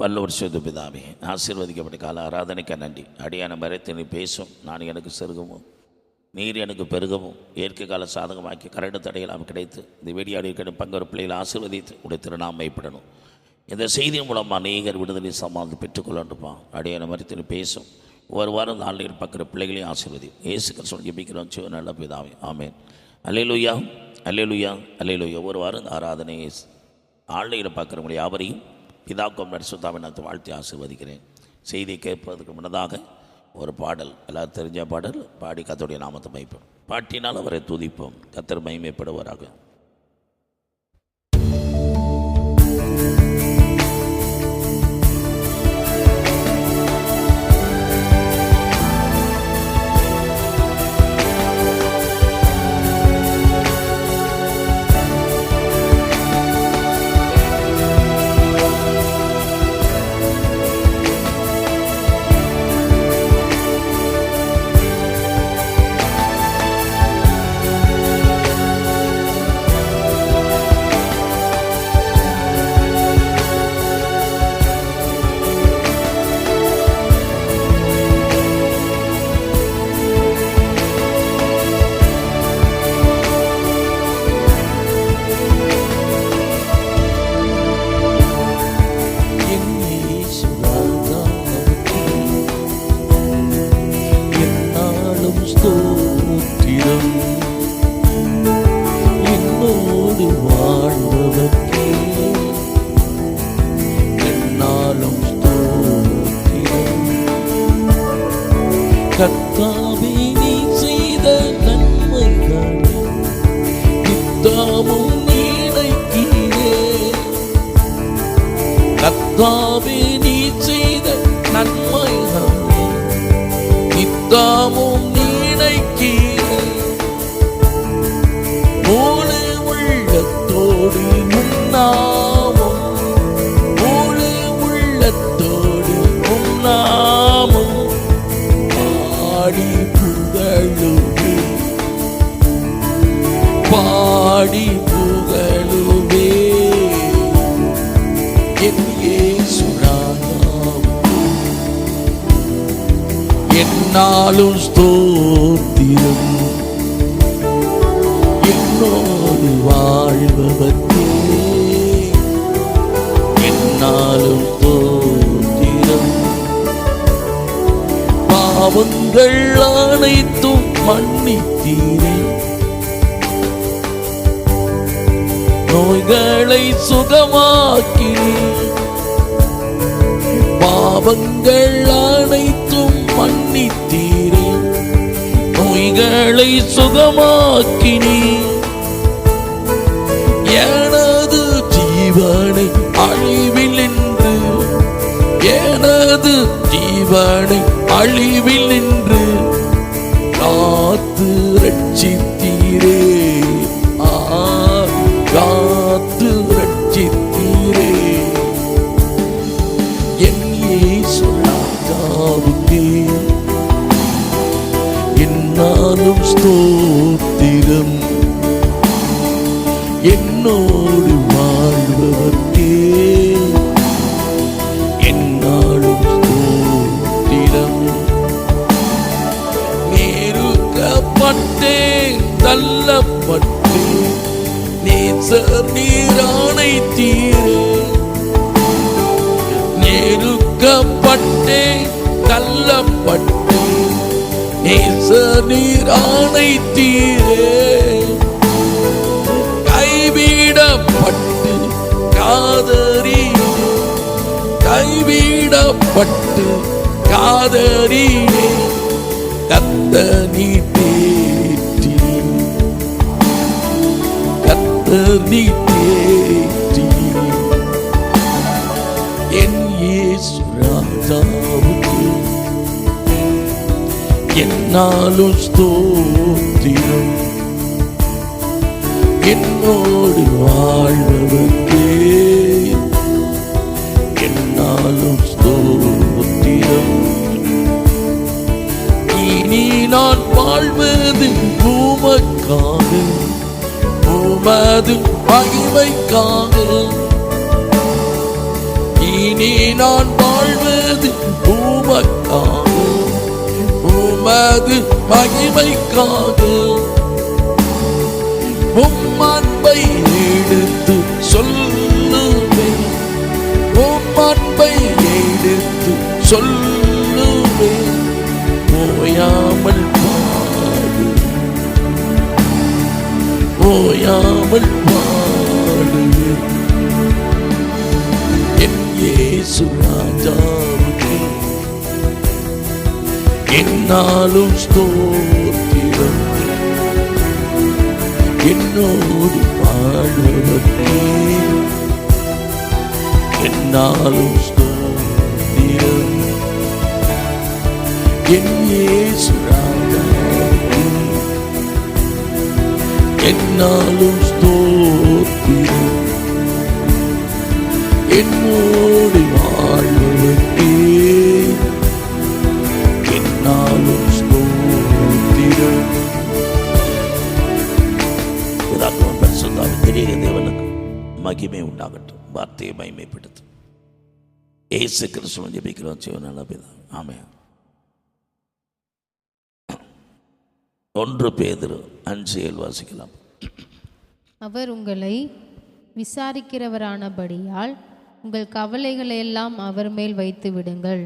வல்லவர் சேது பிதாவே, ஆசீர்வதிக்கப்பட்ட கால ஆராதனைக்கு நன்றி. அடியான மறைத்து நீ பேசும், நான் எனக்கு செருகவும் நீர் எனக்கு பெருகவும் இயற்கை கால சாதகமாக்கி கரடு தடையெல்லாம் கிடைத்து இந்த வெடியாடி பங்கொரு பிள்ளைகளை ஆசீர்வதித்து உடைய திருநாம் மைப்படணும். இந்த செய்தி மூலமாக அநேகர் விடுதலை சமாதி பெற்றுக்கொள்ளணுப்பான். அடியான மறைத்து நீ பேசும், ஒரு வாரம் ஆன்லைன் பார்க்குற பிள்ளைகளையும் ஆசீர்வதி. ஏசு கிறிஸ்துவின் ஜெபிக்கிறோம் சிவ நல்ல பிதாவே, ஆமேன். அல்லேலூயா, அல்லேலூயா, அல்லேலூயா. ஒரு வாரம் ஆராதனை ஆன்லைனில் பார்க்குறவங்களை யாவரையும் பிதாக்கும் பரிசுத்தாவை நான் வாழ்த்தி ஆசீர்வதிக்கிறேன். செய்தியை கேட்பதற்கு முன்னதாக ஒரு பாடல், எல்லாரும் தெரிஞ்ச பாடல் பாடி கர்த்தருடைய நாமத்தை மகிமைப்போம். பாட்டினால் அவரை துதிப்போம், கர்த்தர் மகிமைப்படுவாராக. கர்த்தாவே நீ செய்த நன்மைகள் நித்தமும் நினைக்கிறே. கர்த்தாவே நீ செய்த நன்மைகள் நித்தமும் நினைக்கிறே. முழு உள்ளத்தோடு உன்னாமம், முழு உள்ளத்தோடு உன்னாமம் பாடி புகழுவே, பாடி புகழுவே. என் இயேசு ராஜாவுக்கு என்னாலும் ஸ்தோத்திரம். என்னோடு வாழ்பவர்க்கே என்னாலும் ஸ்தோத்திரம். பாவங்கள் அனைத்தும் மன்னித்தீரே, நோய்களை சுகமாக்கி. பாவங்கள் அனைத்தும் மன்னித்தீரே, நோய்களை சுகமாக்கினீ. எனது ஜீவனை அழிவில் நின்று, எனது ஜீவனை அழிவில் நின்று காத்து ரட்சித்தீரே, காத்து ரட்சித்தீரே. என் இயேசு ராஜாவுக்கே என்னாலும் ஸ்தோத்திரம். என்னோடு வாழ்பவர்க்கே என்னாலும் ஸ்தோத்திரம். நேருக்கப்பட்டேன், தள்ளப்பட்டேன், நேசர் நீரானைத்தீரே. நேருக்கப்பட்டேன், தள்ளப்பட்டேன், நேசர் நீரானைத்தீரே. கைவிடப்பட்டு காதறியே, கைவிடப்பட்டு காதறியே. கர்த்தர் நீ தேற்றி, கர்த்தர் நீ தேற்றி. என் இயேசு ராஜாவுக்கு என்னாலும் ஸ்தோத்திரம். என்னோடு வாழ்பவர்க்கே என்னாலும் ஸ்தோத்திரம். இனி நான் வாழ்வது உமக்காக, உமது மகிமைக்காக. இனி நான் வாழ்வது உமக்காக, உமது மகிமைக்காக. உம் அன்பை எடுத்து சொல்லுவேன், உம் அன்பை எடுத்து சொல்லுவேன். ஓயாமல் பாடு, ஓயாமல் பாடுவேன். என் இயேசு ராஜாவுக்கு என்னாலும் ஸ்தோத்திரம். என்னோடு வாழ்வதற்கு என்னாலும் ஸ்தோத்திரம். என் இயேசு ராஜாவுக்கு என்னாலும் ஸ்தோத்திரம். என்னோடு வாழ்வதற்கு என்னாலும் ஸ்தோத்திரம். பெரிய தேவனுக்கு மகிமை உண்டாகட்டும். வார்த்தையை மகிமைப்படுத்தும். இயேசு கிறிஸ்துவின் ஜெபிக்கிறோம் ஜீவனான பிதா, ஆமென். 1 பேதுரு 5:7 வாசிக்கலாம். அவர் உங்களை விசாரிக்கிறவரானபடியால் உங்கள் கவலைகளை எல்லாம் அவர் மேல் வைத்து விடுங்கள்.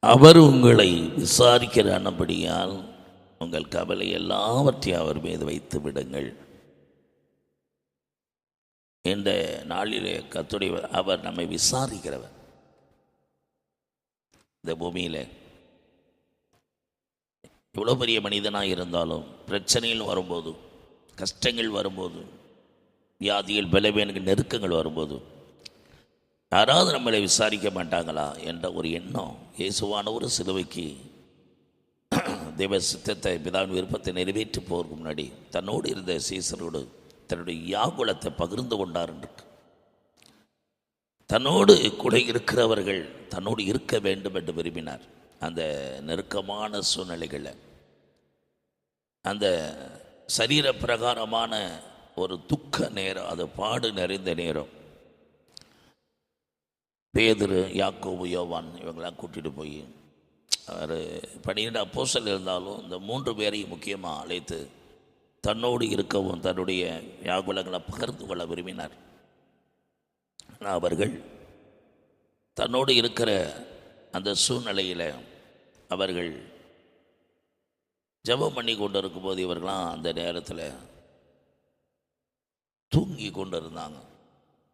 அவர் உங்களை விசாரிக்கிறானபடியால் உங்கள் கவலை எல்லாவற்றையும் அவர் மீது வைத்து விடுங்கள். இந்த நாளிலே கர்த்தருடைய அவர் நம்மை விசாரிக்கிறவர். இந்த பூமியில் எவ்வளோ பெரிய மனிதனாக இருந்தாலும் பிரச்சனைகள் வரும்போது, கஷ்டங்கள் வரும்போது, வியாதிகள், பலவீனங்கள், நெருக்கங்கள் வரும்போது யாராவது நம்மளை விசாரிக்க மாட்டாங்களா என்ற ஒரு எண்ணம் இயேசுவான ஒரு சிலுவைக்கு தேவ சித்தத்தை, பிதாவின் விருப்பத்தை நிறைவேற்றி போவதற்கு முன்னாடி தன்னோடு இருந்த சீசரோடு தன்னுடைய யாகுலத்தை பகிர்ந்து கொண்டார் என்று. தன்னோடு கூட இருக்கிறவர்கள் தன்னோடு இருக்க வேண்டும் என்று விரும்பினார். அந்த நெருக்கமான சூழ்நிலைகளில், அந்த சரீர பிரகாரமான ஒரு துக்க நேரம், அது பாடு நிறைந்த நேரம், பேதுரு, யாக்கோபு, யோவான் இவங்களாம் கூட்டிகிட்டு போய் அவர் 12 அப்போஸ்தலர் இருந்தாலும் இந்த 3 பேரையும் முக்கியமாக அழைத்து தன்னோடு இருக்கவும் தன்னுடைய வியாகுலங்களை பகிர்ந்து கொள்ள விரும்பினார். ஆனால் அவர்கள் தன்னோடு இருக்கிற அந்த சூழ்நிலையில் அவர்கள் ஜெபம் பண்ணி கொண்டு இருக்கும்போது இவர்களாம் அந்த நேரத்தில் தூங்கி கொண்டு இருந்தாங்க.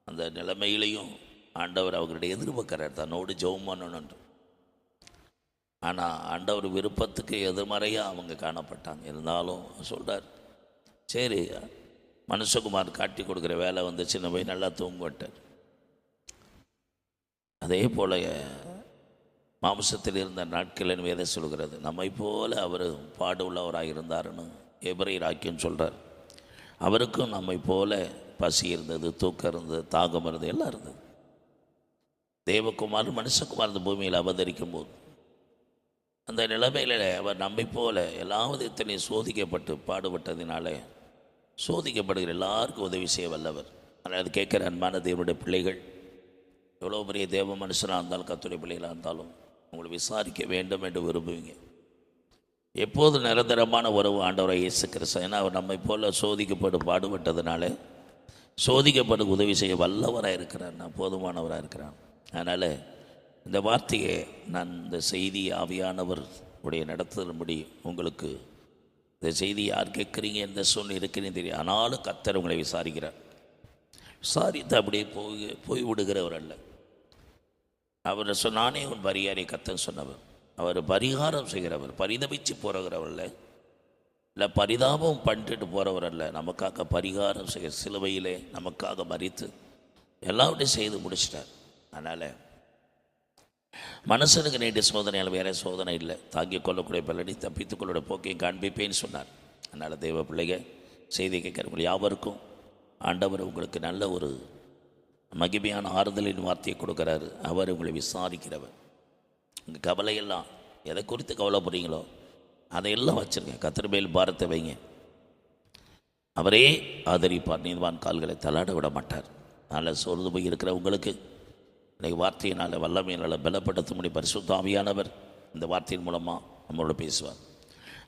அந்த நிலைமையிலையும் ஆண்டவர் அவர்களுடைய எதிர்பார்க்கிறார் தன்னோடு ஜெபம் பண்ணணுன்று. ஆனால் ஆண்டவர் விருப்பத்துக்கு எதிர்மறையாக அவங்க காணப்பட்டாங்க. இருந்தாலும் சொல்கிறார், சரி மனுஷகுமார் காட்டி கொடுக்குற வேலை வந்து சின்ன போய் நல்லா தூங்குவட்டார். அதே போல் மாம்சத்தில் இருந்த நாட்களின் வேதை சொல்கிறது, நம்மை போல அவர் பாடு உள்ளவராக இருந்தாருன்னு எபிரேயர் ஆக்கின்னு சொல்கிறார். அவருக்கும் நம்மை போல பசி இருந்தது, தூக்கம் இருந்தது, தாகம் இருந்தது, எல்லாம் இருந்தது. தேவகுமார் மனுஷகுமார் இந்த பூமியில் அவதரிக்கும் போது அந்த நிலைமையில் அவர் நம்மை போல எல்லா விதத்திலையும் சோதிக்கப்பட்டு பாடுபட்டதினால சோதிக்கப்படுகிற எல்லாருக்கும் உதவி செய்ய வல்லவர். ஆனால் அது கேட்குற அன்பான தேவனுடைய பிள்ளைகள், எவ்வளோ பெரிய தேவ மனுஷனாக இருந்தாலும் கர்த்தருடைய பிள்ளைகளாக இருந்தாலும் உங்களை விசாரிக்க வேண்டும் என்று விரும்புவீங்க. எப்போது நிரந்தரமான உறவு ஆண்டவராக இயேசு கிறிஸ்து. ஏன்னா அவர் நம்மை போல சோதிக்கப்பட்டு பாடுபட்டதுனால சோதிக்கப்பட்டு உதவி செய்ய வல்லவராக இருக்கிறார், நான் போதுமானவராக இருக்கிறான். அதனால் இந்த வார்த்தையை நான் இந்த செய்தி ஆவியானவர் உடைய நடத்தும்படி உங்களுக்கு இந்த செய்தி யார் கேட்குறீங்க, எந்த சூழ்நிலை இருக்குன்னு தெரியும். ஆனாலும் கர்த்தர் உங்களை விசாரிக்கிறார். விசாரித்து அப்படியே போய் விடுகிறவர் அல்ல. அவர் நானே உன் பரிகாரை கர்த்தர் சொன்னவர். அவர் பரிகாரம் செய்கிறவர், பரிதபிச்சு போகிறவர் அல்ல, இல்லை பரிதாபம் பண்ணிட்டு போகிறவர் அல்ல. நமக்காக பரிகாரம் செய்ய சிலுவையிலே நமக்காக மரித்து எல்லாவற்றையும் செய்து முடிச்சிட்டார். அதனால் மனுஷனுக்கு நேற்று சோதனையால் வேறு சோதனை இல்லை, தாங்கிக் கொள்ளக்கூடிய பலனை தப்பித்துக்கொள்ளுடைய போக்கையும் காண்பிப்பேன்னு சொன்னார். அதனால் தேவ பிள்ளைங்க செய்தி கேட்குறவங்க யாவருக்கும் ஆண்டவர் உங்களுக்கு நல்ல ஒரு மகிமையான ஆறுதலின் வார்த்தையை கொடுக்குறாரு. அவர் உங்களை விசாரிக்கிறவர். உங்கள் கவலையெல்லாம் எதை குறித்து கவலைப்படுறீங்களோ அதையெல்லாம் வச்சுருங்க. கர்த்தர் மேல் பாரத்தை வைங்க. அவரே ஆதரிப்பார். நீதிமான் கால்களை தள்ளாட விட மாட்டார். அதனால் சோர்ந்து போய் இருக்கிற உங்களுக்கு இன்றைக்கு வார்த்தையினால் வல்லமையினால் பலப்படுத்தும்படி பரிசுத்த ஆவியானவர் இந்த வார்த்தையின் மூலமாக நம்மளோட பேசுவார்.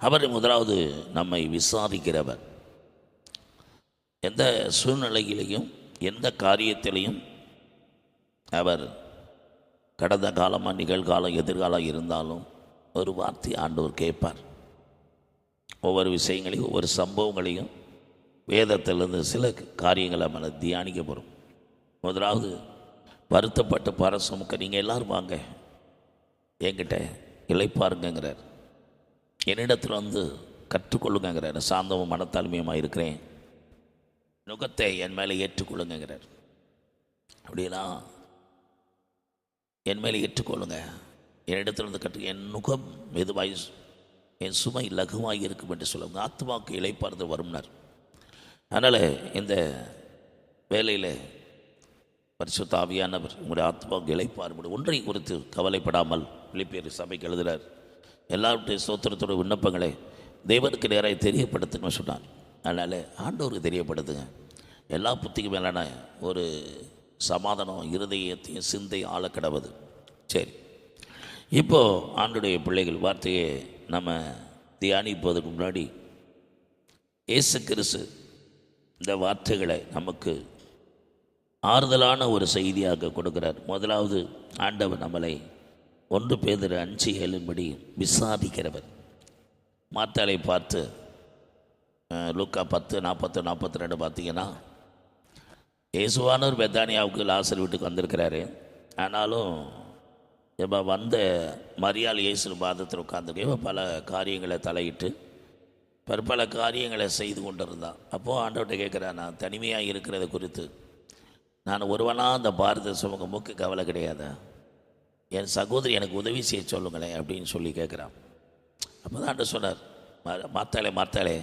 அவர் முதலாவது நம்மை விசாரிக்கிறவர். எந்த சூழ்நிலையிலையும் எந்த காரியத்திலையும் அவர் கடந்த காலமாக நிகழ்காலம் எதிர்காலம் இருந்தாலும் ஒரு வார்த்தை ஆண்டவர் கேட்பார். ஒவ்வொரு விஷயங்களையும் ஒவ்வொரு சம்பவங்களையும் வேதத்திலிருந்து சில காரியங்களை நம்ம தியானிக்க போகிறோம். முதலாவது வருத்தப்பட்டு பரசுமுக்க நீங்கள் எல்லோரும் வாங்க என்கிட்ட இளைப்பாருங்கிறார். என்னிடத்தில் வந்து கற்றுக்கொள்ளுங்கிறார். சாந்தமும் மனத்தாழ்மையுமாக இருக்கிறேன், நுகத்தை என் மேலே ஏற்றுக்கொள்ளுங்கிறார். அப்படின்னா என் மேலே ஏற்றுக்கொள்ளுங்க, என்னிடத்தில் வந்து கற்று என் நுகம் மெதுவாய் என் சுமை லகுவாக இருக்கும் என்று சொல்லுவாங்க. ஆத்மாவுக்கு இளைப்பாறுதல் வரும்னார். அதனால் இந்த வேலையில் பரிசுத்த ஆவியானவர் உங்களுடைய ஆத்மாவுக்கு இளைப்பாறுபடும் ஒன்றை குறித்து கவலைப்படாமல் பிலிப்பியர் சபைக்கு எழுதுகிறார். எல்லாருடைய ஸ்தோத்திரத்தோட விண்ணப்பங்களை தேவனுக்கு நேராக தெரியப்படுத்துங்கன்னு சொன்னார். அதனால் ஆண்டவருக்கு தெரியப்படுத்துங்க. எல்லா புத்திக்கு மேலான ஒரு சமாதானம் இருதயத்தையும் சிந்தை ஆள கிடவது. சரி, இப்போது ஆண்டுடைய பிள்ளைகள் வார்த்தையை நம்ம தியானிப்பதற்கு முன்னாடி இயேசு கிறிஸ்து இந்த வார்த்தைகளை நமக்கு ஆறுதலான ஒரு செய்தியாக கொடுக்கிறார். முதலாவது ஆண்டவர் நம்மளை 1 பேதுரு 5:7 விசாரிக்கிறவர். மார்த்தாளை பார்த்து லூக்கா 10:41-42 பார்த்தீங்கன்னா, இயேசுவானவர் பெத்தானியாவுக்கு லாசர் வீட்டுக்கு வந்திருக்கிறாரு. ஆனாலும் இப்போ வந்த மரியாள் இயேசு பாதத்தில் உட்காந்துருக்க பல காரியங்களை தலையிட்டு பற்பல காரியங்களை செய்து கொண்டிருந்தான். அப்போது ஆண்டவர்கிட்ட கேட்குறேன், நான் தனிமையாக இருக்கிறத குறித்து நான் ஒருவனாக அந்த பாரத சமூகமுக்கு கவலை கிடையாதா? என் சகோதரி எனக்கு உதவி செய்ய சொல்லுங்களேன் அப்படின்னு சொல்லி கேட்குறான். அப்போ தான் ஆண்டவர் சொன்னார், மாத்தாளே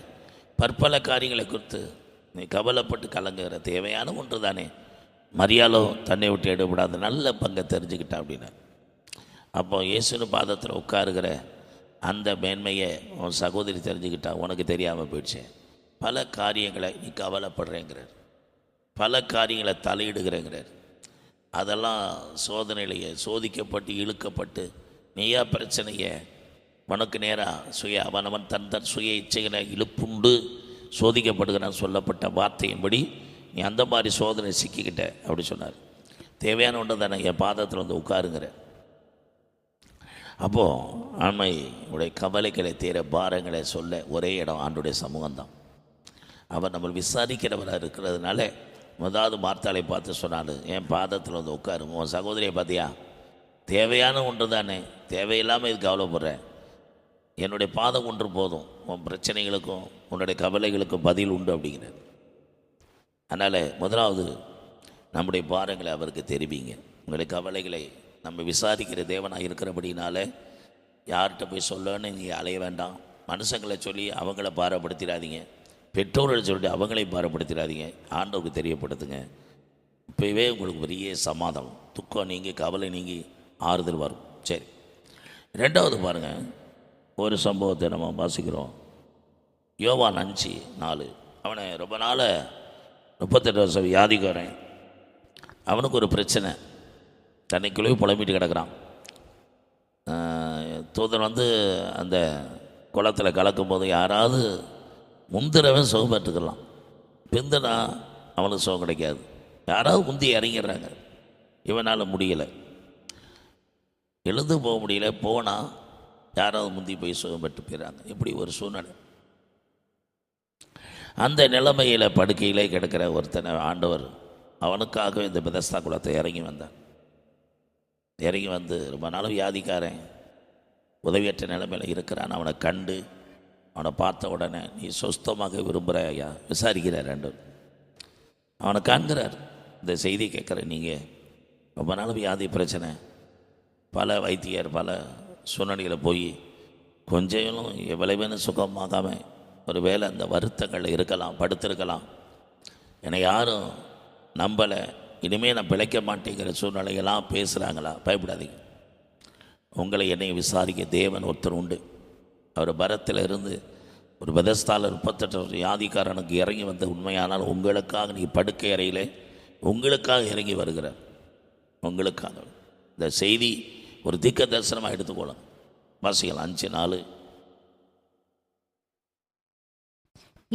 பற்பல காரியங்களை குறித்து நீ கவலைப்பட்டு கலங்குகிற தேவையான ஒன்று தானே. மரியாளோ தன்னை விட்டு எடுபடாத நல்ல பங்கை தெரிஞ்சுக்கிட்டான் அப்படின்னா. அப்போ இயேசுன்னு பாதத்தில் உட்காருகிற அந்த மேன்மையை உன் சகோதரி தெரிஞ்சுக்கிட்டா, உனக்கு தெரியாமல் போயிடுச்சு. பல காரியங்களை நீ கவலைப்படுறேங்கிறார், பல காரியங்களை தலையிடுகிறேங்கிறார். அதெல்லாம் சோதனையிலேயே சோதிக்கப்பட்டு இழுக்கப்பட்டு நீயா பிரச்சனையை உனக்கு நேராக அவனவன் தன் சுய இச்சைகளை இழுப்புண்டு சோதிக்கப்படுகிறான் சொல்லப்பட்ட வார்த்தையின்படி நீ அந்த மாதிரி சோதனை சிக்கிக்கிட்ட அப்படி சொன்னார். தேவையான ஒன்று தானே என் பாதத்தில் வந்து உட்காருங்கிற. அப்போது ஆண்மை உடைய கவலைகளை தீர பாரங்களை சொல்ல ஒரே இடம் ஆண்டுடைய சமூகம்தான். அவர் நம்ம விசாரிக்கிறவராக இருக்கிறதுனால முதலாவது மார்த்தாளை பார்த்து சொன்னார், என் பாதத்தில் வந்து உட்காரு. உன் சகோதரியை பார்த்தியா, தேவையான ஒன்று தானே, தேவையில்லாமல் இது கவலைப்படுறேன். என்னுடைய பாதம் ஒன்று போதும், உன் பிரச்சனைகளுக்கும் உன்னுடைய கவலைகளுக்கும் பதில் உண்டு அப்படிங்கிறார். அதனால் முதலாவது நம்முடைய பாரங்களை அவருக்கு தெரிவிங்க. உங்களுடைய கவலைகளை நம்ம விசாரிக்கிற தேவனாக இருக்கிறபடினால யார்கிட்ட போய் சொல்லணும்னு நீங்கள் அலைய வேண்டாம். மனுஷங்களை சொல்லி அவங்கள பாரப்படுத்திடாதீங்க, பெற்றோர்களை சொல்லிட்டு அவங்களையும் பாரப்படுத்திடாதீங்க. ஆண்டவருக்கு தெரியப்படுத்துங்க. இப்போவே உங்களுக்கு பெரிய சமாதானம், துக்கம் நீங்கி கவலை நீங்கி ஆறுதல் வரும். சரி, ரெண்டாவது பாருங்கள், ஒரு சம்பவத்தை நம்ம வாசிக்கிறோம். யோவான் 5:4. அவனை ரொம்ப நாள் 38 வருஷம் வியாதிக்காரன். அவனுக்கு ஒரு பிரச்சனை, தன்னைக்குள்ளே புலம்பிட்டு கிடக்கிறான். தூதன் வந்து அந்த குளத்தில் கலக்கும்போது யாராவது முந்திரவன் சுகம் பெற்றுக்கலாம், பிந்துனா அவனுக்கு சுகம் கிடைக்காது. யாராவது முந்தி இறங்கிடுறாங்க, இவனால் முடியலை, எழுந்து போக முடியல, போனால் யாராவது முந்தி போய் சுகம் பெற்று போயிடறாங்க. இப்படி ஒரு சூழ்நிலை. அந்த நிலைமையில் படுக்கையிலே கிடக்கிற ஒருத்தனை ஆண்டவர் அவனுக்காகவே இந்த பெதஸ்தா குளத்தை இறங்கி வந்தான். இறங்கி வந்து ரொம்ப நாள் வியாதிக்காரன் உதவியற்ற நிலைமையில் இருக்கிறான். அவனை கண்டு அவனை பார்த்த உடனே, நீ சொஸ்தமாக விரும்புகிற ஐயா விசாரிக்கிறார். அவனை காண்கிறார். இந்த செய்தி கேட்குற, நீங்கள் ரொம்ப நாள் வியாதி பிரச்சனை, பல வைத்தியர் பல சூழ்நிலையில் போய் கொஞ்சம் எவ்வளவுன்னு சுகமாகாமல் ஒரு வேளை அந்த வருத்தங்கள் இருக்கலாம், படுத்திருக்கலாம், என்னை யாரும் நம்பலை, இனிமேல் நான் பிழைக்க மாட்டேங்கிற சூழ்நிலையெல்லாம் பேசுகிறாங்களா? பயப்படாதீங்க. உங்களை என்னை விசாரிக்க தேவன் ஒருத்தர் உண்டு. அவர் பரத்தில் இருந்து ஒரு பெதஸ்தால 38 வியாதிக்காரனுக்கு இறங்கி வந்த உண்மையானால் உங்களுக்காக நீ படுக்கை அறையிலே உங்களுக்காக இறங்கி வருகிறார். உங்களுக்காக இந்த செய்தி ஒரு தீர்க்க தரிசனமாக எடுத்துக்கொள்ளும். வாசிகள் 5:4.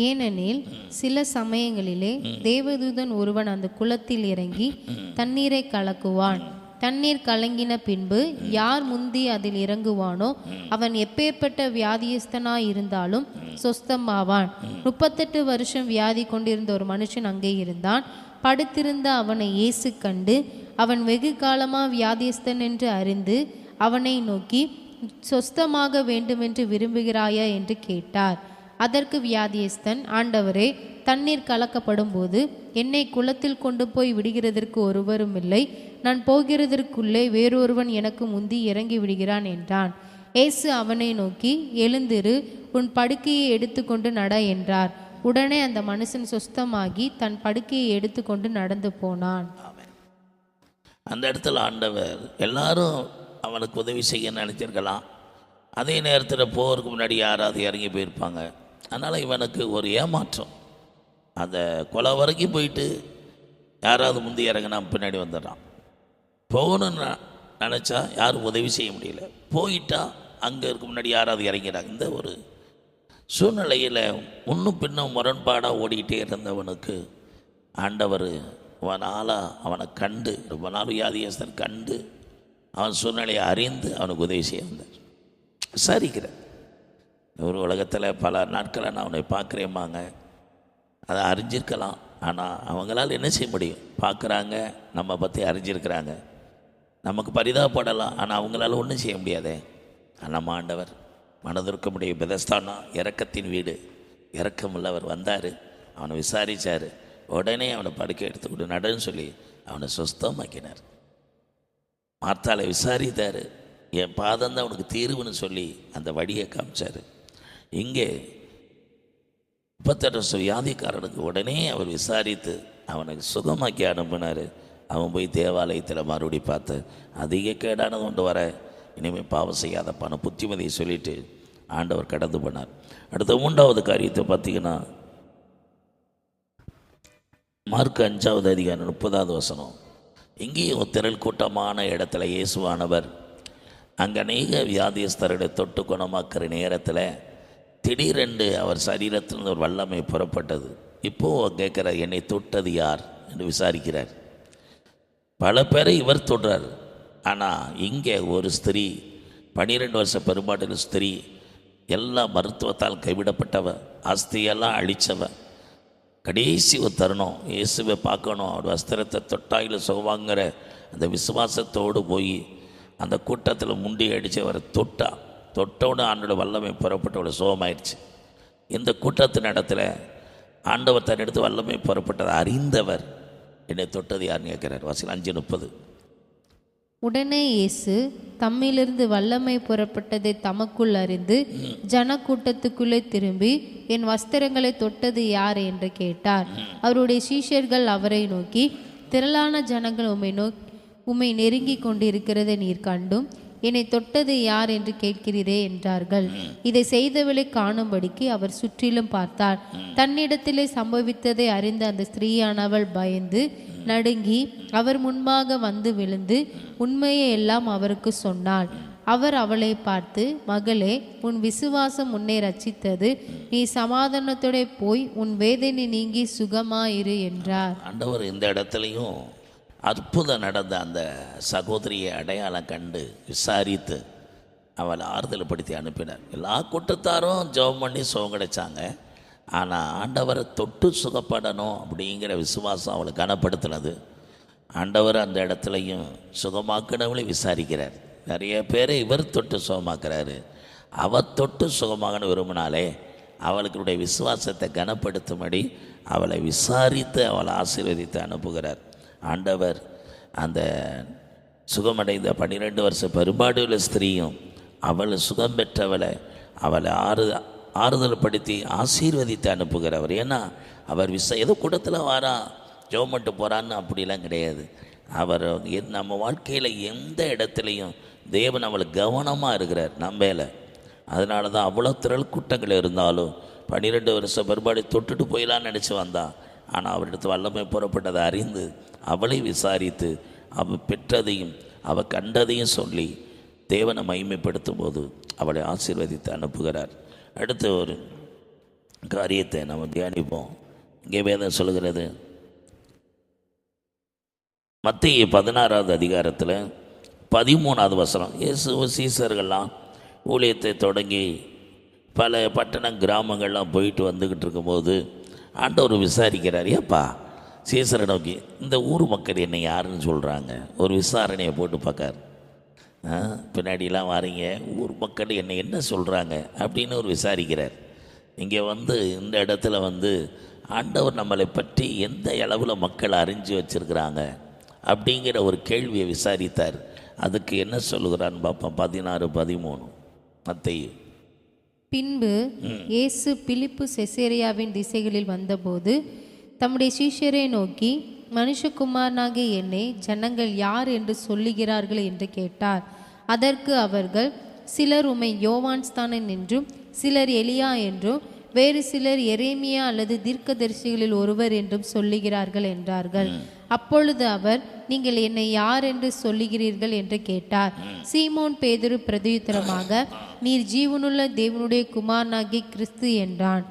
ஏனெனில் சில சமயங்களிலே தேவதூதன் ஒருவன் அந்த குளத்தில் இறங்கி தண்ணீரை கலக்குவான். தண்ணீர் கலங்கின பின்பு யார் முந்தி அதில் இறங்குவானோ அவன் எப்பேற்பட்ட வியாதியஸ்தனாய் இருந்தாலும் சொஸ்தமாவான். 38 வருஷம் வியாதி கொண்டிருந்த ஒரு மனுஷன் அங்கே இருந்தான். படுத்திருந்த அவனை இயேசு கண்டு அவன் வெகு காலமா வியாதியஸ்தன் என்று அறிந்து அவனை நோக்கி, சொஸ்தமாக வேண்டுமென்று விரும்புகிறாயா என்று கேட்டார். அதற்கு வியாதியஸ்தன், ஆண்டவரே, தண்ணீர் கலக்கப்படும் போது என்னை குளத்தில் கொண்டு போய் விடுகிறதற்கு ஒருவரும் இல்லை. நான் போகிறதற்குள்ளே வேறொருவன் எனக்கு முந்தி இறங்கி விடுகிறான் என்றான். இயேசு அவனை நோக்கி, எழுந்திரு, உன் படுக்கையை எடுத்துக்கொண்டு நட என்றார். உடனே அந்த மனுஷன் சொஸ்தமாகி தன் படுக்கையை எடுத்துக்கொண்டு நடந்து போனான். அந்த இடத்துல ஆண்டவர் எல்லாரும் அவனுக்கு உதவி செய்ய நினைச்சிருக்கலாம். அதே நேரத்தில் போகிறதுக்கு முன்னாடி யாராவது இறங்கி போயிருப்பாங்க. அதனால் இவனுக்கு ஒரு ஏமாற்றம். அந்த கொலை வரைக்கும் போயிட்டு யாராவது முந்தி இறங்கினா பின்னாடி வந்துடுறான். போகணும்னு நினச்சா யாரும் உதவி செய்ய முடியல. போயிட்டா அங்கே இருக்க முன்னாடி யாராவது இறங்கிறாங்க. இந்த ஒரு சூழ்நிலையில் முன்னும் பின்னும் முரண்பாடாக ஓடிக்கிட்டே இருந்தவனுக்கு ஆண்டவர் அவனை கண்டு, ரொம்ப நாள் வியாதியஸ்தன் கண்டு அவன் சூழ்நிலையை அறிந்து அவனுக்கு உதவி செய்ய வந்தார். விசாரிக்கிறேன். ஒரு உலகத்தில் பல நாட்களை நான் அவனை பார்க்குறேம்பாங்க. அதை அறிஞ்சிருக்கலாம். ஆனால் அவங்களால் என்ன செய்ய முடியும்? பார்க்குறாங்க, நம்ம பற்றி அறிஞ்சிருக்கிறாங்க, நமக்கு பரிதாபப்படலாம். ஆனால் அவங்களால ஒன்றும் செய்ய முடியாதே. நம்ம ஆண்டவர் மனதிற்க முடியும். பெதஸ்தானா இரக்கத்தின் வீடு, இரக்கமுள்ளவர் வந்தார், அவனை விசாரித்தார். உடனே அவனை படுக்கை எடுத்துக்கிட்டு நடன்னு சொல்லி அவனை சுஸ்தமாக்கினார். மார்த்தாளை விசாரித்தார். என் பாதம் தான் அவனுக்கு தீர்வுன்னு சொல்லி அந்த வழியை காமிச்சார். இங்கே 38 வியாதிக்காரனுக்கு உடனே அவர் விசாரித்து அவனுக்கு சுகமாக்கி அனுப்பினார். அவன் போய் தேவாலயத்தில் மறுபடி பார்த்து அதிக கேடானது கொண்டு வர, இனிமேல் பாவம் செய்யாத பண புத்திமதியை சொல்லிட்டு ஆண்டவர் கடந்து போனார். அடுத்த 3வது காரியத்தை பார்த்தீங்கன்னா மார்க் 5வது அதிகாரம் 30வது வசனம். இங்கேயும் திரள் கூட்டமான இடத்துல இயேசுவானவர் அங்கே அநேக வியாதியஸ்தர்களை தொட்டு குணமாக்குற நேரத்தில் திடீரென்று அவர் சரீரத்தில் ஒரு வல்லமை புறப்பட்டது. இப்போது கேட்குற, என்னை தொட்டது யார் என்று விசாரிக்கிறார். பல பேரை இவர் தொடுறார். ஆனால் இங்கே ஒரு ஸ்திரீ, 12 வருஷ பெரும்பாட்டில் ஸ்திரீ, எல்லா மருத்துவத்தால் கைவிடப்பட்டவ, அஸ்தியெல்லாம் அழித்தவ, கடைசி ஒரு தருணம் இயேசுவை பார்க்கணும், அவர் வஸ்திரத்தை தொட்டாயில் சுகவாங்கிற அந்த விசுவாசத்தோடு போய் அந்த கூட்டத்தில் முண்டி அடித்து அவரை தொட்டோடு ஆண்டோட வல்லமை புறப்பட்டோட சுகமாயிடுச்சு. இந்த கூட்டத்தின் இடத்துல ஆண்டவர் தன் எடுத்து வல்லமை புறப்பட்டதை அறிந்தவர், என்னை தொட்டது யாருன்னு கேட்கிறார். வாசிகள் 5:30. உடனே இயேசு தம்மிலிருந்து வல்லமை புறப்பட்டதை தமக்குள் அறிந்து ஜனக்கூட்டத்துக்குள்ளே திரும்பி, என் வஸ்திரங்களை தொட்டது யார் என்று கேட்டார். அவருடைய சீஷர்கள் அவரை நோக்கி, திரளான ஜனங்கள் உம்மை நெருங்கி கொண்டிருக்கிறதை நீர் கண்டும் என்னை தொட்டது யார் என்று கேட்கிறீரே என்றார்கள். இதை செய்தவளை காணும்படிக்கு அவர் சுற்றிலும் பார்த்தார். தன்னிடத்திலே சம்பவித்ததை அறிந்த அந்த ஸ்திரீயானவள் பயந்து நடுங்கி அவர் முன்பாக வந்து விழுந்து உண்மையை எல்லாம் அவருக்கு சொன்னாள். அவர் அவளை பார்த்து, மகளே, உன் விசுவாசம் உன்னை ரட்சித்தது, நீ சமாதானத்தோட போய் உன் வேதனை நீங்கி சுகமாயிரு என்றார். ஆண்டவர் இந்த இடத்துலையும் அற்புதம் நடந்த அந்த சகோதரியை அடையாளம் கண்டு விசாரித்து அவளை ஆறுதல் படுத்தி அனுப்பினார். எல்லா கூட்டத்தாரும் ஜெபம் பண்ணி சுகம் கிடைச்சாங்க. ஆனால் ஆண்டவரை தொட்டு சுகப்படணும் அப்படிங்கிற விசுவாசம் அவளை கனப்படுத்தினது. ஆண்டவர் அந்த இடத்துலையும் சுகமாக்கினவளை விசாரிக்கிறார். நிறைய பேரை இவர் தொட்டு சுகமாக்குறாரு. அவர் தொட்டு சுகமாகனு விரும்பினாலே அவளுடைய விசுவாசத்தை கனப்படுத்தும்படி அவளை விசாரித்து அவளை ஆசீர்வதித்து அனுப்புகிறார். ஆண்டவர் அந்த சுகமடைந்த 12 வருஷ பெரும்பாடுள்ள ஸ்திரீயும் அவளை சுகம் பெற்றவளை அவளை ஆறுதல் படுத்தி ஆசீர்வதித்து அனுப்புகிறவர். ஏன்னா அவர் ஏதோ கூட்டத்தில் வாரா ஜெபம் பண்ணிட்டு போகிறான்னு அப்படிலாம் கிடையாது. அவர் நம்ம வாழ்க்கையில் எந்த இடத்துலையும் தேவன் அவளை கவனமாக இருக்கிறார். நம்மள அதனால தான் அவ்வளோ திரள் கூட்டங்கள் இருந்தாலும் 12 வருஷம் பெரும்பாடி தொட்டுட்டு போயிடலான்னு நினச்சி வந்தான். ஆனால் அவரிடத்து வல்லமை புறப்பட்டதை அறிந்து அவளை விசாரித்து அவள் பெற்றதையும் அவள் கண்டதையும் சொல்லி தேவனை மகிமைப்படுத்தும் போது அவளை ஆசீர்வதித்து அனுப்புகிறார். அடுத்த ஒரு காரியத்தை நம்ம தியானிப்போம். இங்கே வேதம் சொல்கிறது, மத்தேயு 16வது அதிகாரத்தில் 13வது வசனம். இயேசு சீசர்கள்லாம் ஊழியத்தை தொடங்கி பல பட்டணம் கிராமங்கள்லாம் போயிட்டு வந்துக்கிட்டு இருக்கும்போது ஆண்டவர் விசாரிக்கிறார். ஏப்பா சீசரை நோக்கி, இந்த ஊர் மக்கள் என்னை யாருன்னு சொல்கிறாங்க? ஒரு விசாரணையை போட்டு பார்க்கார். பின்னாடிலாம் வாரீங்க, ஊர் மக்கள் என்னை என்ன சொல்கிறாங்க அப்படின்னு ஒரு விசாரிக்கிறார். இங்கே இந்த இடத்துல ஆண்டவர் நம்மளை பற்றி எந்த அளவில் மக்கள் அறிஞ்சு வச்சுருக்கிறாங்க அப்படிங்கிற ஒரு கேள்வியை விசாரித்தார். அதுக்கு என்ன சொல்லுகிறான்னு பார்ப்போம். 16-13 மத்தேயு. பின்பு இயேசு பிலிப்பு செசேரியாவின் திசைகளில் வந்தபோது தம்முடைய சீஷரை நோக்கி, மனுஷகுமாரனாகிய என்னை ஜனங்கள் யார் என்று சொல்லுகிறார்கள் என்று கேட்டார். அதற்கு அவர்கள், சிலர் உம்மை யோவான் ஸ்நானன் என்றும், சிலர் எலியா என்றும், வேறு சிலர் எரேமியா அல்லது தீர்க்கதரிசிகளில் ஒருவர் என்றும் சொல்லுகிறார்கள் என்றார்கள். அப்பொழுது அவர், நீங்கள் என்னை யார் என்று சொல்லுகிறீர்கள் என்று கேட்டார். சீமோன் பேதுரு பிரதியுத்தரமாக, நீர் ஜீவனுள்ள தேவனுடைய குமாரனாகிய கிறிஸ்து என்றான்.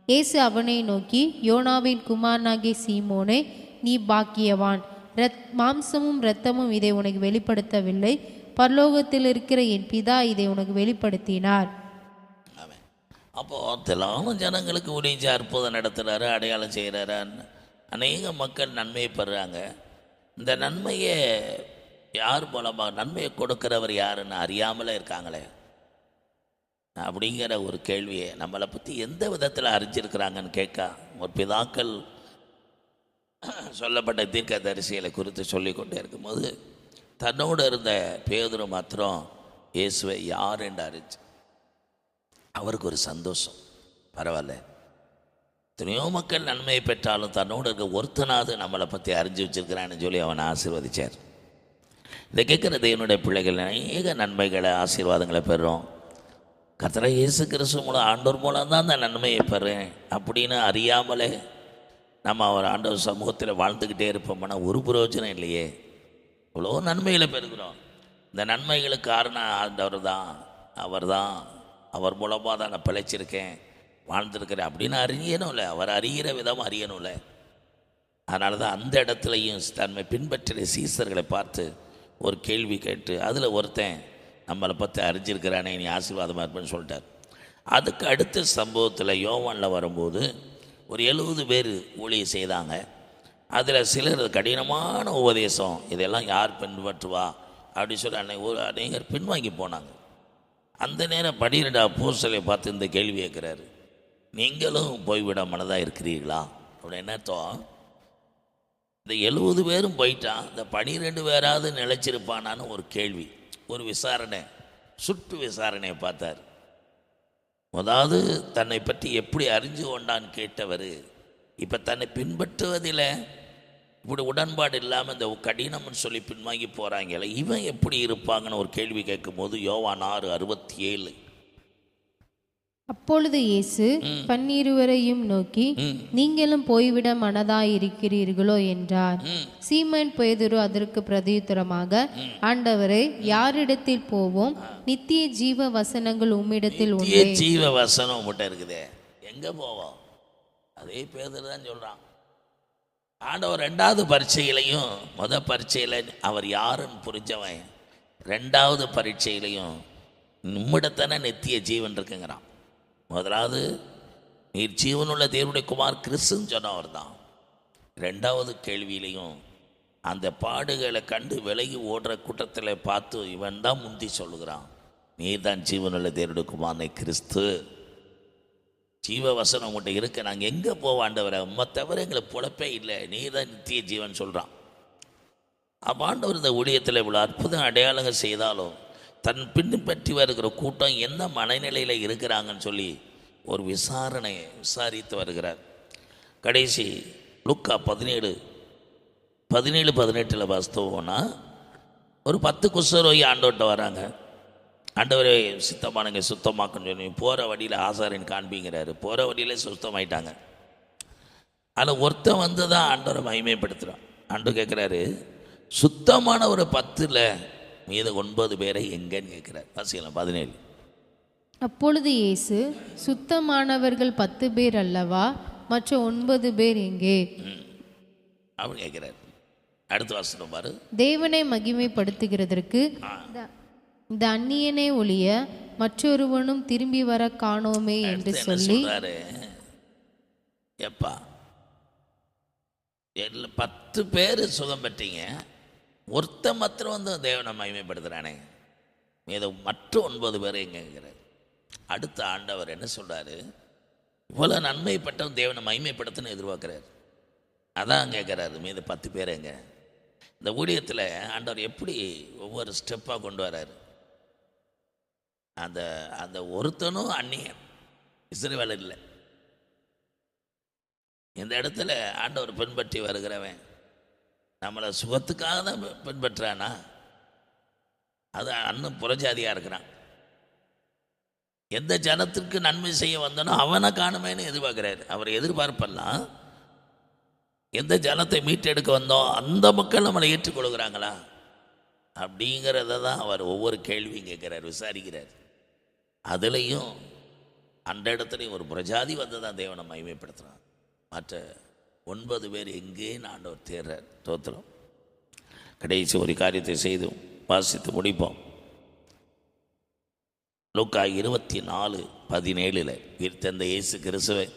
இயேசு அவனை நோக்கி, யோனாவின் குமாரனாகிய சீமோனே, நீ பாக்கியவான். மாம்சமும் இரத்தமும் இதை உனக்கு வெளிப்படுத்தவில்லை, பரலோகத்தில் இருக்கிற என் பிதா இதை உனக்கு வெளிப்படுத்தினார். அப்போது திலான ஜனங்களுக்கு உதவி அற்புதம் நடத்துகிறாரு, அடையாளம் செய்கிறாரு. அநேக மக்கள் நன்மையை பெறுறாங்க. இந்த நன்மையை யார் மூலமாக, நன்மையை கொடுக்கிறவர் யாருன்னு அறியாமலே இருக்காங்களே அப்படிங்கிற ஒரு கேள்வியை நம்மளை பற்றி எந்த விதத்தில் அறிஞ்சிருக்கிறாங்கன்னு கேட்க, ஒரு பிதாக்கள் சொல்லப்பட்ட தீர்க்க தரிசிகளை குறித்து சொல்லி கொண்டே இருக்கும்போது தன்னோடு இருந்த பேதுரு மாத்திரம் இயேசுவை யார் என்று அறிஞ்சு அவருக்கு ஒரு சந்தோஷம். பரவாயில்ல, எத்தனையோ மக்கள் நன்மையை பெற்றாலும் தன்னோடு இருக்க ஒருத்தனாவது நம்மளை பற்றி அறிஞ்சு வச்சிருக்கிறான்னு சொல்லி அவனை ஆசீர்வதிச்சார். இதை கேட்குற தேவனுடைய பிள்ளைகள் அநேக நன்மைகளை ஆசீர்வாதங்களை பெறுறோம். கர்த்தராகிய இயேசு கிறிஸ்து மூலம், ஆண்டவர் மூலம் தான் அந்த நன்மையை பெறேன் அப்படின்னு அறியாமலே நம்ம அவர் ஆண்டவர் சமூகத்தில் வாழ்ந்துக்கிட்டே இருப்போம்னா ஒரு பிரயோஜனம் இல்லையே. இவ்வளோ நன்மைகளை பெறுகிறோம். இந்த நன்மைகளுக்கு காரணம் ஆண்டவர் தான், அவர் மூலமாக தான் நான் பிழைச்சிருக்கேன், வாழ்ந்துருக்கிறேன் அப்படின்னு அறியணும்ல. அவர் அறிகிற விதம் அறியணும்ல. அதனால தான் அந்த இடத்துலையும் தன்மை பின்பற்றிய சீசர்களை பார்த்து ஒரு கேள்வி கேட்டு அதில் ஒருத்தன் நம்மளை பற்றி அறிஞ்சிருக்கிறானே, நீ ஆசீர்வாதமாக இருப்பேன்னு சொல்லிட்டார். அதுக்கு அடுத்த சம்பவத்தில் யோவானில் வரும்போது ஒரு 70 பேர் ஊழியம் செய்தாங்க. அதில் சிலர் கடினமான உபதேசம், இதெல்லாம் யார் பின்பற்றுவா அப்படின்னு சொல்லி அநேகர் பின்வாங்கி போனாங்க. அந்த நேரம் 12 அப்போஸ்தலரை பார்த்து இந்த கேள்வி கேட்குறாரு, நீங்களும் போய்விட மனதாக இருக்கிறீர்களா அப்படின்னு. என்ன அர்த்தம்? இந்த 70 பேரும் போயிட்டான், இந்த 12 பேராவது நிலைச்சிருப்பானான்னு ஒரு கேள்வி, ஒரு விசாரணை, சுட்டு விசாரணையை பார்த்தார். அதாவது தன்னை பற்றி எப்படி அறிஞ்சு கொண்டான்னு கேட்டவர் இப்போ தன்னை பின்பற்றுவதில் இப்படி உடன்பாடு இல்லாமல் இந்த கடினம்னு சொல்லி பின்வாங்கி போகிறாங்கல்ல, இவன் எப்படி இருப்பாங்கன்னு ஒரு கேள்வி கேட்கும்போது யோவான் 6:67. அப்பொழுது இயேசு 12 நோக்கி, நீங்களும் போய்விட மனதாயிருக்கிறீர்களோ என்றார். சீமோன் பேதுரு அதற்கு பிரதியுத்தரமாக, ஆண்டவரே, யாரிடத்தில் போவோம்? நித்திய ஜீவ வசனங்கள் உம்மிடத்தில் உண்டு. நித்திய ஜீவ வசனம் உம்மிட்ட இருக்குதே, எங்க போவோம்? அதே பேதுரு தான் சொல்றான். ஆண்டவர் 2வது பரீட்சையிலையும், முதல் பரீட்சையில் அவர் யாருன்னு புரிஞ்சவன், 2வது பரீட்சையிலையும் உம்மிடத்தானே நித்திய ஜீவன் இருக்குங்கிறான். முதலாவது நீர் ஜீவனுள்ள தேவனுடைய குமார் கிறிஸ்துன்னு சொன்னவர் தான். 2வது கேள்வியிலையும் அந்த பாடுகளை கண்டு விலகி ஓடுற கூட்டத்தில் பார்த்து இவன் தான் முந்தி சொல்லுகிறான், நீர் தான் ஜீவனுள்ள தேவனுடைய குமாரனை கிறிஸ்து. ஜீவ வசனம் உங்கள்கிட்ட இருக்க, நாங்கள் எங்கே போவாண்டவரை, உம்மை தவிர எங்களுக்கு பொழப்பே இல்லை, நீர் தான் நித்திய ஜீவன் சொல்கிறான். அப்போ ஆண்டவர் இந்த ஊழியத்தில் இவ்வளோ அற்புதம் அடையாளங்கள் செய்தாலும் தன் பின்பற்றி வருகிற கூட்டம் என்ன மனநிலையில் இருக்கிறாங்கன்னு சொல்லி ஒரு விசாரித்து வருகிறார். கடைசி லூக்கா 17:18 வாஸ்தவம்னா, ஒரு 10 குஷ்டரோகி ஆண்டவர்கிட்ட வராங்க. ஆண்டவரே சுத்தமானுங்க சுத்தமாக்குன்னு சொல்லி போகிற வழியில் ஆசாரின்னு காண்பிங்கிறாரு. போகிற வழியிலே சுத்தமாயிட்டாங்க. அதில் ஒருத்தன் வந்து தான் ஆண்டவரை மகிமைப்படுத்துகிறான். ஆண்டவர் கேட்குறாரு, சுத்தமான ஒரு 10ல் மீத 9 பேரை எங்கன்னு கேட்குறாரு. வாசிக்கலாம் 17. அப்பொழுது இயேசு, சுத்தமானவர்கள் 10 பேர் அல்லவா, மற்ற 9 பேர் எங்கே அப்படின்னு கேட்குறாரு. அடுத்த வாசனம் பாரு. தேவனை மகிமைப்படுத்துகிறதற்கு இந்த அந்நியனே ஒழிய மற்றொருவனும் திரும்பி வர காணோமே என்று சொல்லி, எப்பா 10 பேர் சுகம் பெற்றீங்க, ஒருத்த மாத்திரம் வந்து தேவனை மகிமைப்படுத்துகிறானே, மீது மற்ற 9 பேர் எங்க கேட்குறாரு. அடுத்த ஆண்டவர் என்ன சொல்கிறாரு, இவ்வளோ நன்மைப்பட்டவன் தேவனை மகிமைப்படுத்தணும்னு எதிர்பார்க்குறாரு. அதான் கேட்குறாரு, மீது 10 பேர் எங்க. இந்த ஊழியத்தில் ஆண்டவர் எப்படி ஒவ்வொரு ஸ்டெப்பாக கொண்டு வர்றாரு. அந்த அந்த ஒருத்தனும் அந்நியன், இஸ்ரவேல் இல்லை. இந்த இடத்துல ஆண்டவர் பின்பற்றி வருகிறவன் நம்மளை சுகத்துக்காக தான் பின்பற்றானா, அது அன்னும் புறஜாதியாக இருக்கிறான். எந்த ஜனத்திற்கு நன்மை செய்ய வந்தனோ அவனை காணுமேன்னு எதிர்பார்க்குறாரு. அவர் எதிர்பார்ப்பெல்லாம் எந்த ஜனத்தை மீட்டெடுக்க வந்தோம் அந்த மக்கள் நம்மளை ஏற்றுக்கொள்கிறாங்களா அப்படிங்கிறத தான் அவர் ஒவ்வொரு கேள்வியும் கேட்குறார், விசாரிக்கிறார். அதுலேயும் அந்த இடத்துலையும் ஒரு பிரஜாதி வந்து தான் தேவனை மகிமைப்படுத்துகிறான். மற்ற 9 பேர் எங்கேன்னு ஆண்டவர் தேர்றார். தோத்திரம். கடைசி ஒரு காரியத்தை செய்து வாசித்து முடிப்போம். லூக்கா 24:17 உயிர்த்தெழுந்த இயேசு கிறிஸ்துவை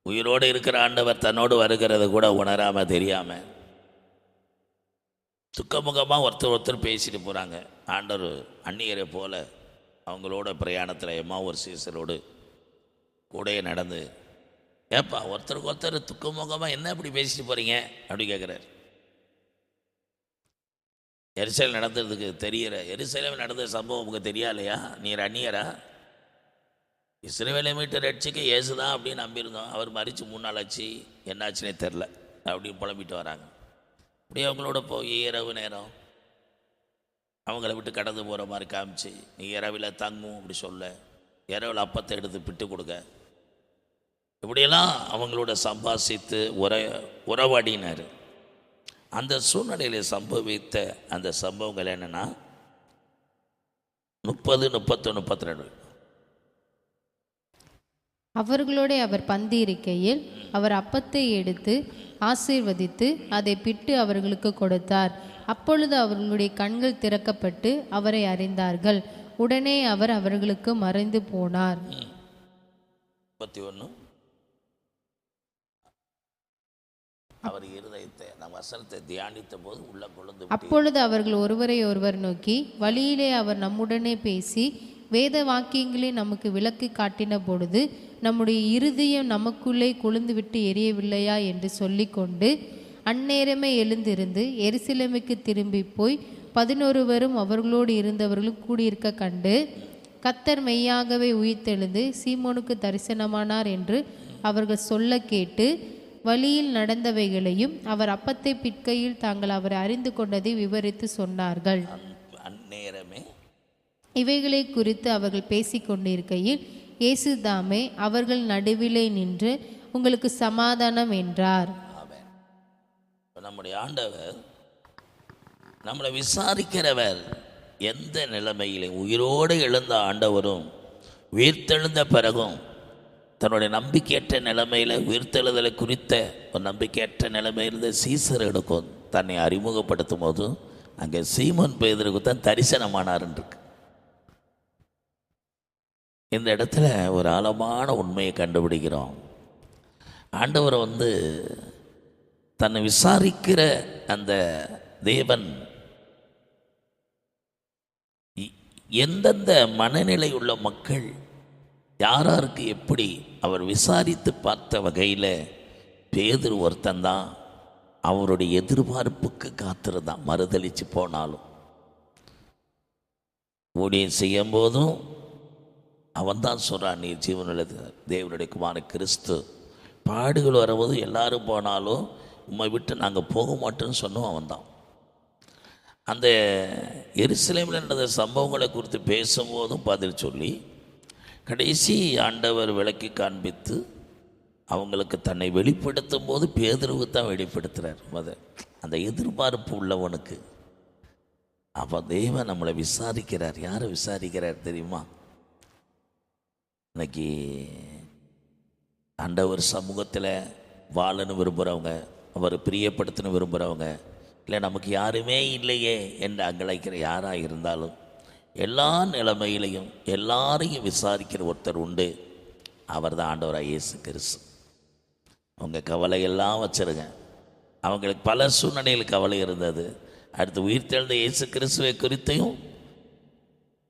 உயிரோடு இருக்கிற ஆண்டவர் தன்னோடு வருகிறத கூட உணராமல் தெரியாமல் துக்கமுகமாக ஒருத்தர் பேசிட்டு போகிறாங்க. ஆண்டவர் அந்நியரை போல அவங்களோட பிரயாணத்தில் எம்மாவூர் சீசரோடு கூடையே நடந்து, ஏப்பா ஒருத்தருக்கு ஒருத்தர் துக்கமுகமாக என்ன இப்படி பேசிட்டு போகிறீங்க அப்படி கேட்குறாரு. எருசலேம் நடந்ததுக்கு தெரியற, எருசலேம் நடந்த சம்பவம் உங்களுக்கு தெரியாலையா? நீர் அந்நியரா? இஸ்ரவேலை மீட்டு ரட்சிக்க இயேசுதான் அப்படின்னு நம்பியிருந்தோம். அவர் மறித்து 3 நாள் ஆச்சு, என்னாச்சுன்னே தெரில அப்படின்னு புலம்பிட்டு வராங்க. அப்படியே அவங்களோட போய் இரவு நேரம் அவங்கள விட்டு கடந்து போகிற மாதிரி காமிச்சு, நீ இரவில் தங்கும் அப்படி சொல்ல, இரவில் அப்பத்தை எடுத்து பிட்டு கொடுக்க, இப்படியெல்லாம் அவங்களோட சம்பாசித்து உறவாடினார். அந்த சூழ்நிலையில் சம்பவித்த அந்த சம்பவங்கள் என்னென்னா 30, 31, 32. அவர்களோட அவர் பந்தி இருக்கையில் அவர் அப்பத்தை எடுத்து ஆசீர்வதித்து அதை பிட்டு அவர்களுக்கு கொடுத்தார். அப்பொழுது அவர்களுடைய கண்கள் திறக்கப்பட்டு அவரை அறிந்தார்கள். உடனே அவர் அவர்களுக்கு மறைந்து போனார். 31. அவர் இருதயத்தை நம் வசனத்தை தியானித்த போது உள்ள கொழுந்து. அப்பொழுது அவர்கள் ஒருவரை ஒருவர் நோக்கி, வழியிலே அவர் நம்முடனே பேசி வேத வாக்கியங்களை நமக்கு விளக்கி காட்டின பொழுது நம்முடைய இருதயம் நமக்குள்ளே கொழுந்து விட்டு எரியவில்லையா என்று சொல்லிக்கொண்டு அந்நேரமே எழுந்திருந்து எருசலேமுக்கு திரும்பி போய் 11 அவர்களோடு இருந்தவர்களும் கூடியிருக்க கண்டு, கர்த்தர் மெய்யாகவே உயிர்த்தெழுந்து சீமோனுக்கு தரிசனமானார் என்று அவர்கள் சொல்ல கேட்டு, வழியில் நடந்தவைகளையும் அவர் அப்பத்தை பிற்கையில் தாங்கள் அவரை அறிந்து கொண்டதை விவரித்து சொன்னார்கள். அந்நேரமே இவைகளை குறித்து அவர்கள் பேசிக்கொண்டிருக்கையில் இயேசு தாமே அவர்கள் நடுவிலே நின்று, உங்களுக்கு சமாதானம் என்றார். நம்முடைய ஆண்டவர் நம்மளை விசாரிக்கிறவர். எந்த நிலைமையிலே உயிரோடு எழுந்த ஆண்டவரும் உயிர்த்தெழுந்த பிறகும் தன்னுடைய நம்பிக்கையற்ற நிலைமையில் உயிர்த்தெழுதலை குறித்த ஒரு நம்பிக்கையற்ற நிலைமையிலிருந்து சீசர்களுக்கும் தன்னை அறிமுகப்படுத்தும் போது அங்கே சீமோன் பேதுருக்கு தான் தரிசனமானார்ன்னு இருக்கு. இந்த இடத்துல ஒரு ஆழமான உண்மையை கண்டுபிடிக்கிறோம். ஆண்டவரை தன்னை விசாரிக்கிற அந்த தேவன் எந்தெந்த மனநிலை உள்ள மக்கள் யாராருக்கு எப்படி அவர் விசாரித்து பார்த்த வகையில் பேதுரு ஒருத்தந்தான் அவருடைய எதிர்பார்ப்புக்கு காத்திருந்தான். மறுதளித்து போனாலும் ஊழியம் செய்யும் போதும் அவன் தான் சொல்கிறான், நீ ஜீவனுள்ள தேவனுடைய குமாரன் கிறிஸ்து. பாடுகள் வரும்போது எல்லாரும் போனாலும் உம்மை விட்டு நாங்கள் போக மாட்டோன்னு சொன்னோம் அவன் தான். அந்த எருசலேமில் நடந்த சம்பவங்களை குறித்து பேசும்போதும் பதில் சொல்லி கடைசி ஆண்டவர் விளக்கி காண்பித்து அவங்களுக்கு தன்னை வெளிப்படுத்தும் போது பேதுருவு தான் வெளிப்படுத்துகிறார். அந்த எதிர்பார்ப்பு உள்ளவனுக்கு அப்போ தேவன் நம்மளை விசாரிக்கிறார். யாரை விசாரிக்கிறார் தெரியுமா? இன்னைக்கு ஆண்டவர் சமூகத்தில் வாழன்னு விரும்புகிறவங்க, அவர் பிரியப்படுத்தணும் விரும்புகிறவங்க, இல்லை நமக்கு யாருமே இல்லையே என்று அங்கழைக்கிற யாராக இருந்தாலும் எல்லா நிலைமையிலையும் எல்லாரையும் விசாரிக்கிற ஒருத்தர் உண்டு. அவர் தான் ஆண்டவராக இயேசு கிறிஸ்து. அவங்க கவலையெல்லாம் வச்சுருங்க. அவங்களுக்கு பல சூழ்நிலையில் கவலை இருந்தது. அடுத்து உயிர்த்தெழுந்த இயேசு கிறிஸ்துவை குறித்தையும்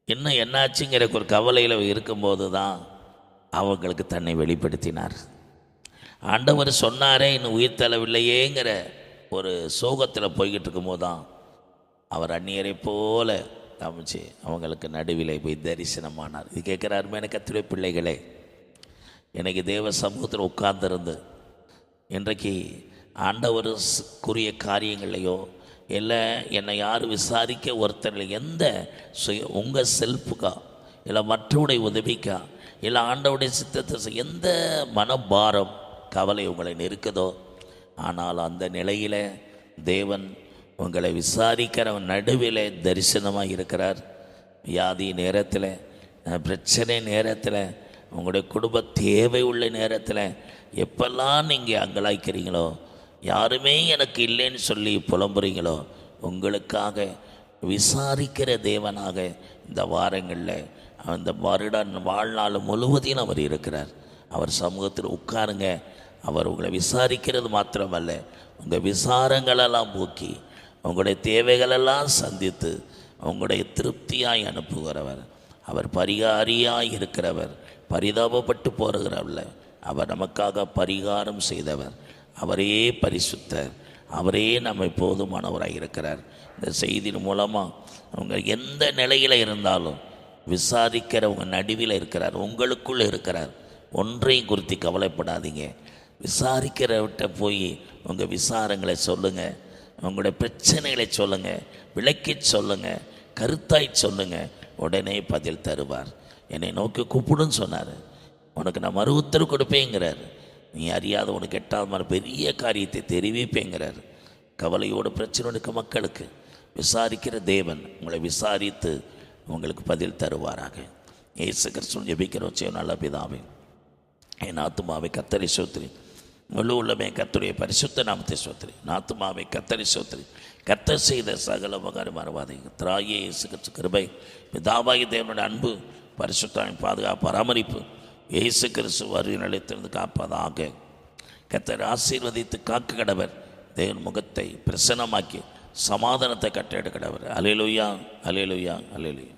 இன்னும் என்னாச்சுங்கிற ஒரு கவலையில் இருக்கும்போது தான் அவங்களுக்கு தன்னை வெளிப்படுத்தினார். ஆண்டவர் சொன்னாரே இன்னும் உயிர்த்தெழவில்லையேங்கிற ஒரு சோகத்தில் போய்கிட்டு இருக்கும்போது தான் அவர் அந்நியரை போல காமிச்சு அவங்களுக்கு நடுவில் போய் தரிசனமானார். இது கேட்குறாருமே எனக்கு கர்த்தருடைய பிள்ளைகளே, எனக்கு தேவ சமூகத்தில் உட்கார்ந்துருந்து இன்றைக்கு ஆண்டவருக்குரிய காரியங்களையோ இல்லை என்னை யார் விசாரிக்க ஒருத்தர் எந்த உங்கள் செல்ஃபுக்கா இல்லை மற்றவுடைய உதவிக்கா இல்லை ஆண்டவுடைய சித்தத்தை எந்த மனபாரம் கவலை உங்களை நெருக்குதோ, ஆனால் அந்த நிலையில் தேவன் உங்களை விசாரிக்கிற நடுவில் தரிசனமாக இருக்கிறார். வியாதி நேரத்தில், பிரச்சனை நேரத்தில், உங்களுடைய குடும்ப தேவை உள்ள நேரத்தில் எப்பெல்லாம் நீங்கள் அங்கலாய்க்கிறீங்களோ, யாருமே எனக்கு இல்லைன்னு சொல்லி புலம்புறீங்களோ, உங்களுக்காக விசாரிக்கிற தேவனாக இந்த வாரங்களில் அந்த வாழ்நாள் முழுவதையும் அவர் இருக்கிறார். அவர் சமூகத்தில் உட்காருங்க. அவர் உங்களை விசாரிக்கிறது மாத்திரமல்ல, உங்கள் விசாரங்களெல்லாம் போக்கி உங்களுடைய தேவைகளெல்லாம் சந்தித்து உங்களுடைய திருப்தியாய் அனுப்புகிறவர். அவர் பரிகாரியாய் இருக்கிறவர், பரிதாபப்பட்டு போகிறவர்ல. அவர் நமக்காக பரிகாரம் செய்தவர். அவரே பரிசுத்தர், அவரே நம்மை போதுமானவராக இருக்கிறார். இந்த செய்தியின் மூலமாக அவங்க எந்த நிலையில் இருந்தாலும் விசாரிக்கிறவங்க நடுவில் இருக்கிறார், உங்களுக்குள்ளே இருக்கிறார். ஒன்றையும் குறித்து கவலைப்படாதீங்க. விசாரிக்கிறவர்கிட்ட போய் உங்கள் விசாரங்களை சொல்லுங்கள், உங்களுடைய பிரச்சனைகளை சொல்லுங்கள், விளக்கி சொல்லுங்கள், கருத்தாய் சொல்லுங்கள். உடனே பதில் தருவார். என்னை நோக்கி கூப்பிடுன்னு சொன்னார். உனக்கு நான் மறு உத்தரவு கொடுப்பேங்கிறார். நீ அறியாத உனக்கு எட்டாவது மாதிரி பெரிய காரியத்தை தெரிவிப்பேங்கிறார். கவலையோடு பிரச்சனை இருக்க மக்களுக்கு விசாரிக்கிற தேவன் உங்களை விசாரித்து உங்களுக்கு பதில் தருவாராக. இயேசு கிறிஸ்துவின் ஜெபிக்கிறோம். செய்ய நல்ல பிதாவே, என் ஆத்துமாவை கர்த்தரை ஸ்தோத்திரி, முழு உள்ளமே கர்த்தருடைய பரிசுத்த நாமத்தை ஸ்தோத்திரி. ஆத்துமாவை கர்த்தரை ஸ்தோத்திரி. கர்த்தர் செய்த சகல உபகாரம் மறவாதே. திராயே இயேசு கிறிஸ்து கிருபை, பிதாவாகிய தேவனுடைய அன்பு, பரிசுத்தாவின் பாதுகாப்பு, பராமரிப்பு இயேசு கிறிஸ்து வருகை நிலைத்திருந்து காப்பதாக. கர்த்தர் ஆசீர்வதித்து காக்க கடவர். தேவன் முகத்தை பிரசன்னமாக்கி சமாதானத்தை கட்டெடுக்க கடவர். அல்லேலூயா, அல்லேலூயா, அல்லேலூயா.